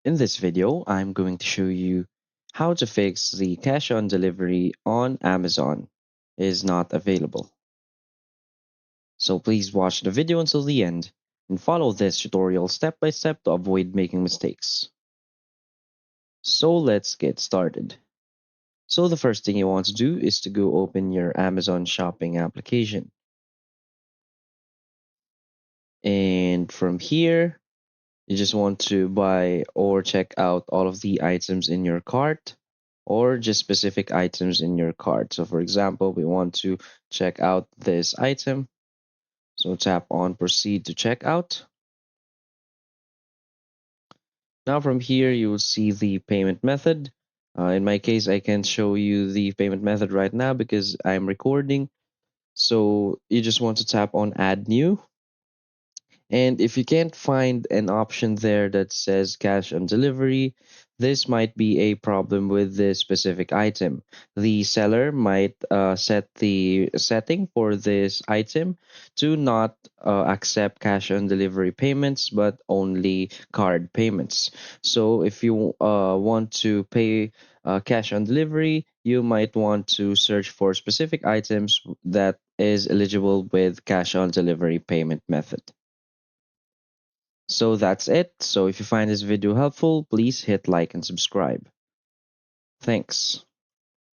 In this video, I'm going to show you how to fix the cash on delivery on Amazon is not available. So please watch the video until the end and follow this tutorial step by step to avoid making mistakes. So let's get started. So the first thing you want to do is to go open your Amazon shopping application. And from here, you just want to buy or check out all of the items in your cart or just specific items in your cart. So for example, we want to check out this item. So tap on proceed to checkout. Now from here, you will see the payment method. In my case, I can show you the payment method right now because I'm recording. So you just want to tap on add new. And if you can't find an option there that says cash on delivery, this might be a problem with this specific item. The seller might set the setting for this item to not accept cash on delivery payments, but only card payments. So if you want to pay cash on delivery, you might want to search for specific items that is eligible with cash on delivery payment method. So that's it. So if you find this video helpful, please hit like and subscribe. Thanks.